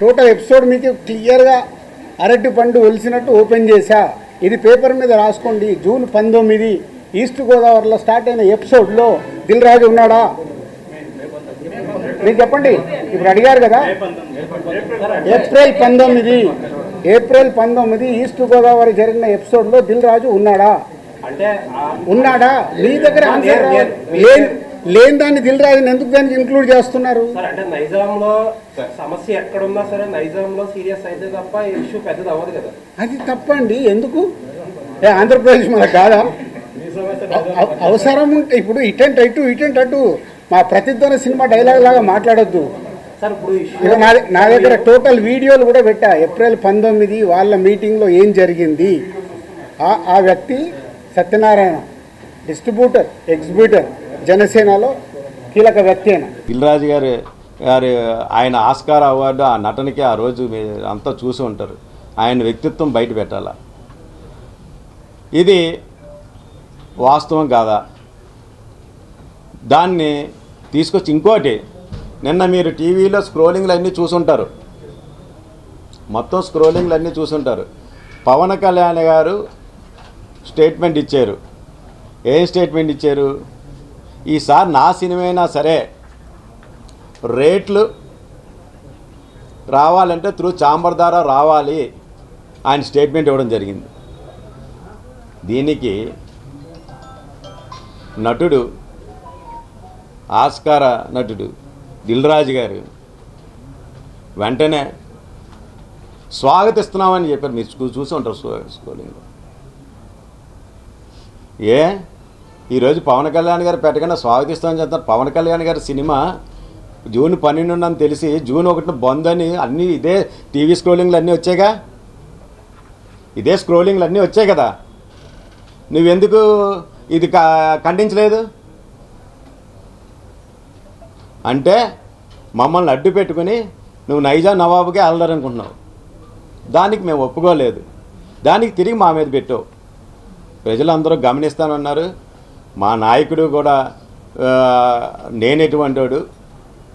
Total episode మీకు క్లియర్గా అరటి పండు ఒలిసినట్టు ఓపెన్ చేశా. ఇది పేపర్ మీద రాసుకోండి. జూన్ 19 ఈస్ట్ గోదావరిలో స్టార్ట్ అయిన ఎపిసోడ్లో దిల్ రాజు ఉన్నాడా? మీరు చెప్పండి. ఇప్పుడు అడిగారు కదా. ఏప్రిల్ 19 ఈస్ట్ గోదావరి జరిగిన ఎపిసోడ్లో దిల్ రాజు ఉన్నాడా? ఉన్నాడా? మీ దగ్గర ఆన్సర్ లేని దాన్ని దిల్ రాజుని ఎందుకు దానికి ఇంక్లూడ్ చేస్తున్నారు? అంటే నైజాంలో సమస్య ఎక్కడున్నా సరే నైజాంలో సీరియస్ అయితే తప్ప ఇష్యూ పెద్దది అవ్వదు కదా. అది తప్పండి. ఎందుకు? ఆంధ్రప్రదేశ్ మనకు కాదా? అవసరం ఉంటే ఇప్పుడు ఇటెంట్ అటు మా ప్రతిధ్వన సినిమా డైలాగ్ లాగా మాట్లాడొద్దు. నా దగ్గర టోటల్ వీడియోలు కూడా పెట్టా. ఏప్రిల్ 19 వాళ్ళ మీటింగ్లో ఏం జరిగింది. ఆ వ్యక్తి సత్యనారాయణ డిస్ట్రిబ్యూటర్ ఎగ్జిబ్యూటర్ జనసేనలో కీలక వ్యక్తి అయిన దిల్ రాజు గారు ఆయన ఆస్కార్ అవార్డు ఆ నటనకి ఆ రోజు అంతా చూసి ఉంటారు. ఆయన వ్యక్తిత్వం బయట పెట్టాల. ఇది వాస్తవం కాదా? దాన్ని తీసుకొచ్చి ఇంకోటి, నిన్న మీరు టీవీలో స్క్రోలింగ్లు అన్నీ చూసుంటారు. మొత్తం స్క్రోలింగ్లు అన్నీ చూసుంటారు. పవన్ కళ్యాణ్ గారు స్టేట్మెంట్ ఇచ్చారు. ఏం స్టేట్మెంట్ ఇచ్చారు? ఈసారి నా సినిమా అయినా సరే రేట్లు రావాలంటే త్రూ ఛాంబర్ ద్వారా రావాలి ఆయన స్టేట్మెంట్ ఇవ్వడం జరిగింది. దీనికి నటుడు ఆస్కార నటుడు దిల్ రాజు గారు వెంటనే స్వాగతిస్తున్నామని చెప్పారు. మీరు చూసి ఉంటారు స్కూలింగ్లో. ఈరోజు పవన్ కళ్యాణ్ గారు పెట్టకుండా స్వాగతిస్తామని చెప్తారు. పవన్ కళ్యాణ్ గారి సినిమా జూన్ 12 అని తెలిసి జూన్ 1 బంద్ అని అన్నీ ఇదే టీవీ స్క్రోలింగ్లు అన్నీ వచ్చాయిగా. ఇదే స్క్రోలింగ్లు అన్నీ వచ్చాయి కదా. నువ్వెందుకు ఇది ఖండించలేదు? అంటే మమ్మల్ని అడ్డు పెట్టుకుని నువ్వు నైజాం నవాబుకే వెళ్ళాలనుకుంటున్నావు. దానికి మేము ఒప్పుకోలేదు. దానికి తిరిగి మా మీద పెట్టావు. ప్రజలందరూ గమనిస్తానన్నారు. మా నాయకుడు కూడా నేను ఎటువంటి వాడు,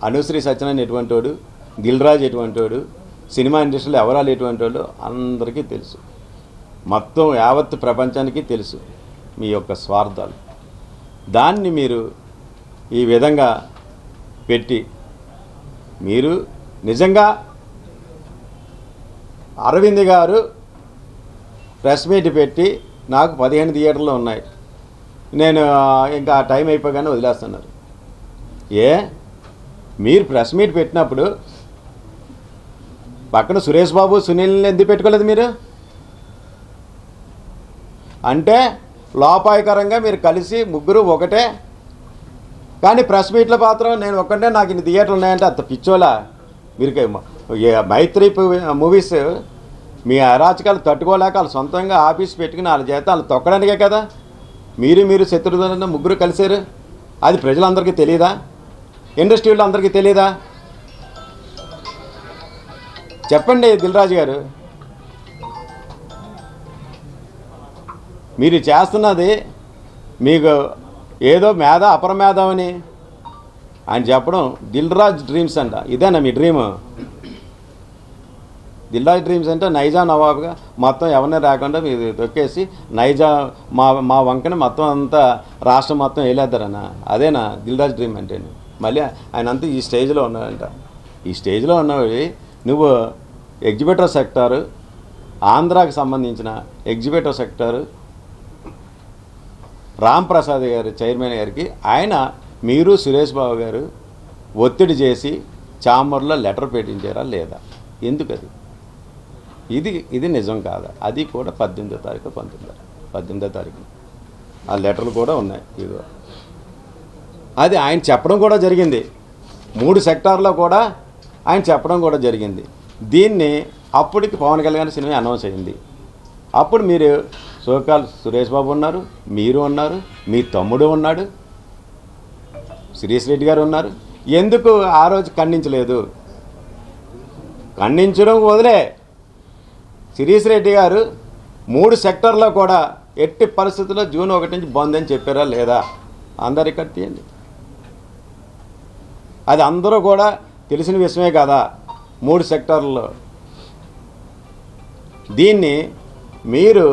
అనుశ్రీ సత్యనారాయణ ఎటువంటి వాడు, దిల్ రాజు ఎటువంటి వాడు, సినిమా ఇండస్ట్రీలో ఎవరాలు ఎటువంటి వాడు అందరికీ తెలుసు. మొత్తం యావత్ ప్రపంచానికి తెలుసు మీ యొక్క స్వార్థాలు. దాన్ని మీరు ఈ విధంగా పెట్టి మీరు నిజంగా అరవింద్ గారు ప్రెస్ మీట్ పెట్టి నాకు 15 థియేటర్లు ఉన్నాయి, నేను ఇంకా టైం అయిపోగానే వదిలేస్తున్నారు. మీరు ప్రెస్ మీట్ పెట్టినప్పుడు పక్కన సురేష్ బాబు సునీల్ని ఎందుకు పెట్టుకోలేదు మీరు? అంటే లోపాయకరంగా మీరు కలిసి ముగ్గురు ఒకటే. కానీ ప్రెస్ మీట్లో మాత్రం నేను ఒక్కటే నాకు ఇన్ని థియేటర్లు ఉన్నాయంటే అంత పిచ్చోలా మీరు. మైత్రి మూవీస్ మీ అరాచకాలు తట్టుకోలేక వాళ్ళు సొంతంగా ఆఫీస్ పెట్టుకుని వాళ్ళ చేత వాళ్ళు తొక్కడానికే కదా మీరు శత్రుఘ్న ముగ్గురు కలిసారు. అది ప్రజలందరికీ తెలియదా? ఇండస్ట్రీలో అందరికీ తెలియదా? చెప్పండి దిల్ రాజు గారు. మీరు చేస్తున్నది మీకు ఏదో మేధ అపరమేధమని ఆయన చెప్పడం. దిల్ రాజు డ్రీమ్స్ అంట. ఇదేనా మీ డ్రీమ్? దిల్ రాజు డ్రీమ్స్ అంటే నైజాం నవాబుగా మొత్తం ఎవరిని రాకుండా మీరు తొక్కేసి నైజాం మా వంకని మొత్తం అంతా రాష్ట్రం మొత్తం వేలేద్దారన్న. అదేనా దిల్ రాజు డ్రీమ్ అంటే? మళ్ళీ ఆయన అంతా ఈ స్టేజ్లో ఉన్నాడంట. ఈ స్టేజ్లో ఉన్నవి నువ్వు ఎగ్జిబిటర్ సెక్టారు, ఆంధ్రాకి సంబంధించిన ఎగ్జిబిటర్ సెక్టారు రామ్ ప్రసాద్ గారు చైర్మన్ గారికి ఆయన మీరు సురేష్ బాబు గారు ఒత్తిడి చేసి ఛాంబర్లో లెటర్ పెట్టించారా లేదా? ఎందుకు అది? ఇది నిజం కాదా? అది కూడా 18వ తారీఖు 18వ తారీఖు ఆ లెటర్లు కూడా ఉన్నాయి. ఇదిగో అది ఆయన చెప్పడం కూడా జరిగింది. 3 సెక్టార్లో కూడా ఆయన చెప్పడం కూడా జరిగింది. దీన్ని అప్పటికి పవన్ కళ్యాణ్ సినిమా అనౌన్స్ అయింది. అప్పుడు మీరు సోకాల్ సురేష్ బాబు ఉన్నారు, మీరు ఉన్నారు, మీ తమ్ముడు ఉన్నాడు, శిరీష్ రెడ్డి గారు ఉన్నారు. ఎందుకు ఆ రోజు ఖండించలేదు? ఖండించడం వదిలే, శిరీష్ రెడ్డి గారు 3 సెక్టార్లో కూడా ఎట్టి పరిస్థితుల్లో జూన్ 1 నుంచి బంద్ అని చెప్పారా లేదా? అందరు ఇక్కడ తీయండి. అది అందరూ కూడా తెలిసిన విషయమే కదా. 3 సెక్టార్లలో. దీన్ని మీరు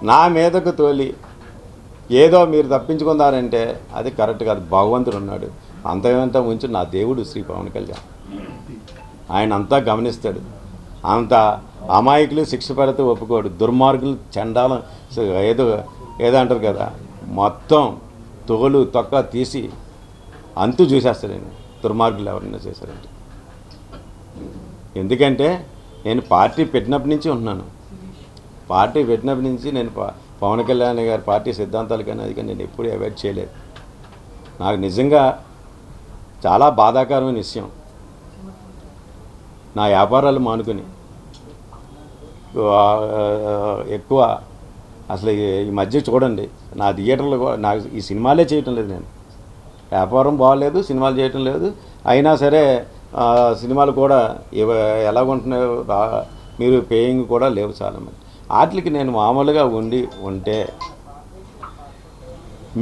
నా మీదకు తోలి ఏదో మీరు తప్పించుకున్నారంటే అది కరెక్ట్ కాదు. భగవంతుడు ఉన్నాడు, అంతకంతా ఉంచి నా దేవుడు శ్రీ పవన్ కళ్యాణ్. ఆయన అంతా గమనిస్తాడు. అంత అమాయకులు శిక్ష పెడితే ఒప్పుకోడు, దుర్మార్గులు చండాలం ఏదో ఏదో అంటారు కదా, మొత్తం తోలు తొక్క తీసి అంతు చూసేస్తాడండి దుర్మార్గులు ఎవరైనా చేశారంటే. ఎందుకంటే నేను పార్టీ పెట్టినప్పటి నుంచి ఉంటున్నాను. పార్టీ పెట్టినప్పటి నుంచి నేను పవన్ కళ్యాణ్ గారి పార్టీ సిద్ధాంతాలు కానీ అది కానీ నేను ఎప్పుడూ అవాయిడ్ చేయలేదు. నాకు నిజంగా చాలా బాధాకరమైన విషయం, నా వ్యాపారాలు మానుకొని ఎక్కువ అసలు ఈ మధ్య చూడండి నా థియేటర్లు నాకు ఈ సినిమాలే చేయటం లేదు. నేను వ్యాపారం బాగలేదు, సినిమాలు చేయటం లేదు. అయినా సరే సినిమాలు కూడా ఎలాగుంటున్నాయో మీరు పేయింగ్ కూడా లేవు చాలామంది. వాటికి నేను మామూలుగా ఉంటే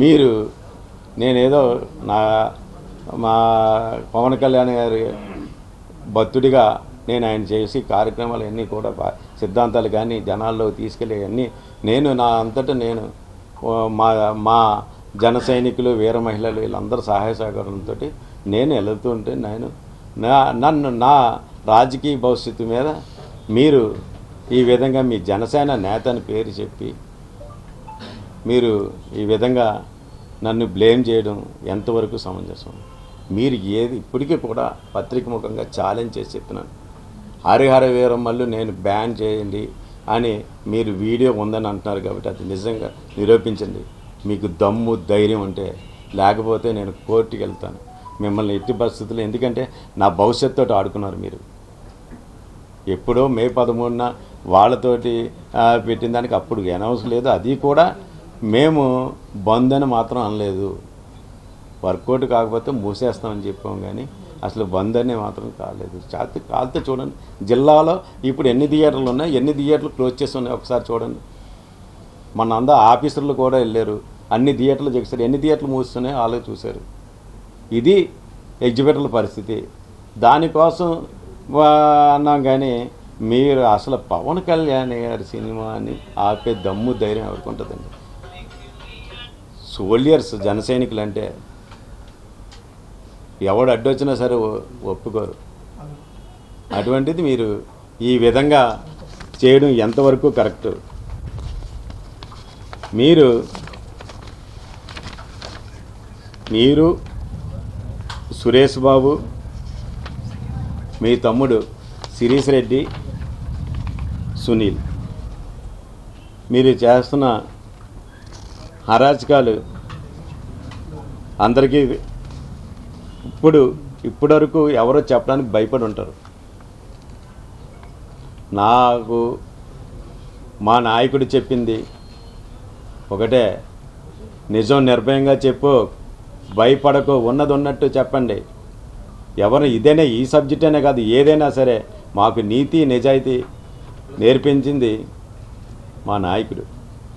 మీరు నేనేదో మా పవన్ కళ్యాణ్ గారి భక్తుడిగా నేను ఆయన చేసి కార్యక్రమాలు అన్నీ కూడా సిద్ధాంతాలు కానీ జనాల్లో తీసుకెళ్ళి అన్నీ నేను నా అంతటా నేను మా జన సైనికులు వీర మహిళలు వీళ్ళందరూ సహాయ సహకారంతో నేను వెళుతుంటే నన్ను నా రాజకీయ భవిష్యత్తు మీద మీరు ఈ విధంగా మీ జనసేన నేత అని పేరు చెప్పి మీరు ఈ విధంగా నన్ను బ్లేమ్ చేయడం ఎంతవరకు సమంజసం? మీరు ఏది ఇప్పటికీ కూడా పత్రిక ముఖంగా ఛాలెంజ్ చేసి చెప్తున్నాను, హరిహర వీరమ్మలు నేను బ్యాన్ చేయండి అని మీరు వీడియో ఉందని అంటున్నారు కాబట్టి అది నిజంగా నిరూపించండి. మీకు దమ్ము ధైర్యం ఉంటే, లేకపోతే నేను కోర్టుకి వెళ్తాను మిమ్మల్ని ఎట్టి పరిస్థితుల్లో. ఎందుకంటే నా భవిష్యత్తుతో ఆడుకున్నారు మీరు. ఎప్పుడో మే 13న వాళ్ళతోటి పెట్టిన దానికి అప్పుడు అనౌన్స్ లేదు, అది కూడా మేము బంద్ అని మాత్రం అనలేదు. వర్కౌట్ కాకపోతే మూసేస్తామని చెప్పాం కానీ అసలు బంద్ అని మాత్రం కాలేదు. కాలితే చూడండి జిల్లాలో ఇప్పుడు ఎన్ని థియేటర్లు ఉన్నాయి, ఎన్ని థియేటర్లు క్లోజ్ చేసి ఉన్నాయి ఒకసారి చూడండి. మన అందరూ ఆఫీసర్లు కూడా వెళ్ళారు, అన్ని థియేటర్లు చేస్తారు, ఎన్ని థియేటర్లు మూస్తున్నాయో వాళ్ళు చూశారు. ఇది ఎగ్జిబిటర్ల పరిస్థితి. దానికోసం అన్నాం కానీ మీరు అసలు పవన్ కళ్యాణ్ గారి సినిమాని ఆపే దమ్ము ధైర్యం ఎవరికి ఉంటుందండి? సోల్జర్స్ జన సైనికులు అంటే ఎవడు అడ్డొచ్చినా సరే ఒప్పుకోరు. అటువంటిది మీరు ఈ విధంగా చేయడం ఎంతవరకు కరెక్ట్? మీరు సురేష్ బాబు, మీ తమ్ముడు శిరీష్ రెడ్డి, సునీల్ మీరు చేస్తున్న అరాచకాలు అందరికీ ఇప్పటివరకు ఎవరో చెప్పడానికి భయపడి ఉంటారు. నాకు మా నాయకుడు చెప్పింది ఒకటే, నిజం నిర్భయంగా చెప్పు, భయపడకు, ఉన్నది ఉన్నట్టు చెప్పండి. ఎవరు ఇదేనే ఈ సబ్జెక్ట్ అనే కాదు, ఏదైనా సరే మాకు నీతి నిజాయితీ నేర్పించింది మా నాయకుడు.